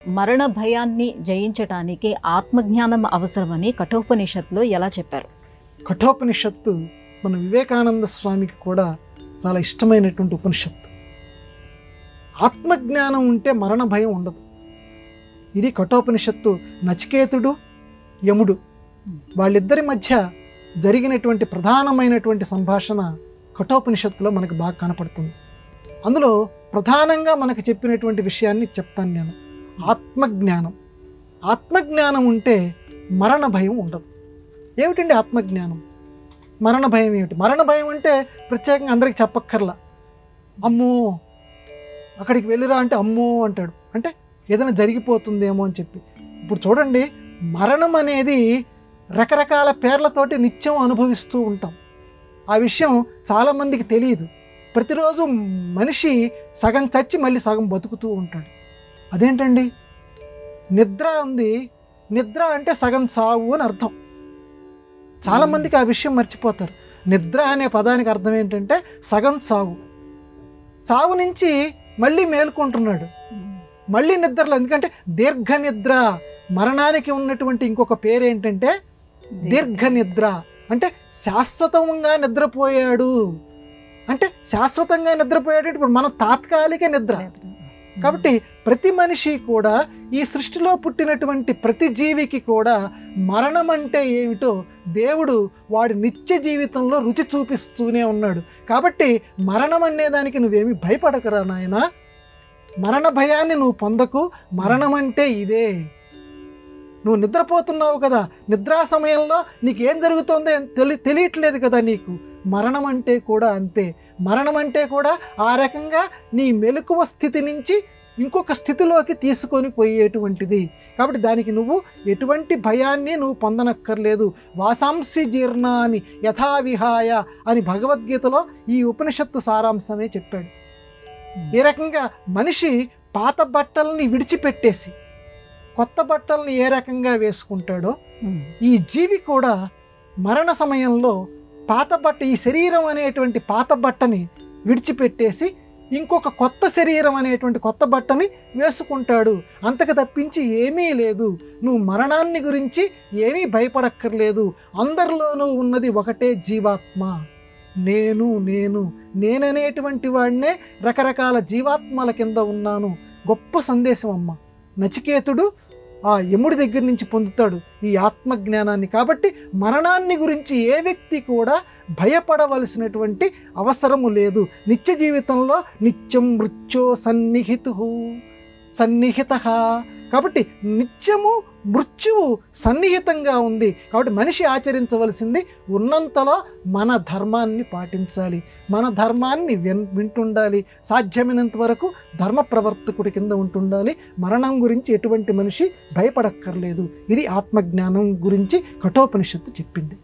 మరణ భయాన్ని జయించటానికి ఆత్మజ్ఞానం అవసరమని కఠోపనిషత్తులో ఎలా చెప్పారు? కఠోపనిషత్తు మన వివేకానంద స్వామికి కూడా చాలా ఇష్టమైనటువంటి ఉపనిషత్తు. ఆత్మజ్ఞానం ఉంటే మరణ భయం ఉండదు. ఇది కఠోపనిషత్తు. నచికేతుడు యముడు వాళ్ళిద్దరి మధ్య జరిగినటువంటి ప్రధానమైనటువంటి సంభాషణ కఠోపనిషత్తులో మనకు బాగా కనపడుతుంది. అందులో ప్రధానంగా మనకు చెప్పినటువంటి విషయాన్ని చెప్తాను నేను. ఆత్మజ్ఞానం. ఆత్మజ్ఞానం ఉంటే మరణ భయం ఉండదు. ఏమిటండి ఆత్మజ్ఞానం? మరణ భయం ఏమిటి? మరణ భయం అంటే ప్రత్యేకంగా అందరికి చెప్పక్కర్లా. అమ్మో అక్కడికి వెళ్ళిరా అంటే అమ్మో అంటాడు, అంటే ఏదైనా జరిగిపోతుందేమో అని చెప్పి. ఇప్పుడు చూడండి, మరణం అనేది రకరకాల పేర్లతోటి నిత్యం అనుభవిస్తూ ఉంటాం. ఆ విషయం చాలామందికి తెలియదు. ప్రతిరోజు మనిషి సగం చచ్చి మళ్ళీ సగం బతుకుతూ ఉంటాడు. అదేంటండి? నిద్ర ఉంది, నిద్ర అంటే సగం సావు అని అర్థం. చాలామందికి ఆ విషయం మర్చిపోతారు. నిద్ర అనే పదానికి అర్థం ఏంటంటే సగం సావు. సావు నుంచి మళ్ళీ మేలుకుంటున్నాడు, మళ్ళీ నిద్రలో. ఎందుకంటే దీర్ఘ నిద్ర. మరణానికి ఉన్నటువంటి ఇంకొక పేరు ఏంటంటే దీర్ఘ నిద్ర. అంటే శాశ్వతంగా నిద్రపోయాడు. అంటే శాశ్వతంగా నిద్రపోయాడు. ఇప్పుడు మనం తాత్కాలిక నిద్ర. కాబట్టి ప్రతి మనిషి కూడా, ఈ సృష్టిలో పుట్టినటువంటి ప్రతి జీవికి కూడా మరణం అంటే ఏమిటో దేవుడు వాడి నిత్య జీవితంలో రుచి చూపిస్తూనే ఉన్నాడు. కాబట్టి మరణం అనేదానికి నువ్వేమి భయపడకరా నాయనా. మరణ భయాన్ని నువ్వు పొందకు. మరణం అంటే ఇదే. నువ్వు నిద్రపోతున్నావు కదా, నిద్రా సమయంలో నీకేం జరుగుతుందో తెలియట్లేదు కదా నీకు. మరణం అంటే కూడా అంతే. మరణం అంటే కూడా ఆ రకంగా నీ మెలకువ స్థితి నుంచి ఇంకొక స్థితిలోకి తీసుకొని పోయేటువంటిది. కాబట్టి దానికి నువ్వు ఎటువంటి భయాన్ని నువ్వు పొందనక్కర్లేదు. వాసాంసి జీర్ణాన్ని యథావిహాయ అని భగవద్గీతలో ఈ ఉపనిషత్తు సారాంశమే చెప్పాడు. ఈ రకంగా మనిషి పాత బట్టల్ని విడిచిపెట్టేసి కొత్త బట్టల్ని ఏ రకంగా వేసుకుంటాడో, ఈ జీవి కూడా మరణ సమయంలో పాత బట్ట, ఈ శరీరం అనేటువంటి పాత బట్టని విడిచిపెట్టేసి ఇంకొక కొత్త శరీరం అనేటువంటి కొత్త బట్టని వేసుకుంటాడు. అంతకు తప్పించి ఏమీ లేదు. నువ్వు మరణాన్ని గురించి ఏమీ భయపడక్కర్లేదు. అందరిలోనూ ఉన్నది ఒకటే జీవాత్మ. నేననేటువంటి వాడినే రకరకాల జీవాత్మల కింద ఉన్నాను. గొప్ప సందేశం అమ్మ. నచికేతుడు ఆ యముడి దగ్గర నుంచి పొందుతాడు ఈ ఆత్మజ్ఞానాన్ని. కాబట్టి మరణాన్ని గురించి ఏ వ్యక్తి కూడా భయపడవలసినటువంటి అవసరము లేదు. నిత్య జీవితంలో నిత్యం మృత్యో సన్నిహిత. కాబట్టి నిత్యము మృత్యువు సన్నిహితంగా ఉంది. కాబట్టి మనిషి ఆచరించవలసింది ఉన్నంతలో మన ధర్మాన్ని పాటించాలి, మన ధర్మాన్ని వింటుండాలి. సాధ్యమైనంత వరకు ధర్మ ప్రవర్తకుడి కింద ఉంటుండాలి. మరణం గురించి ఎటువంటి మనిషి భయపడక్కర్లేదు. ఇది ఆత్మజ్ఞానం గురించి కఠోపనిషత్తు చెప్పింది.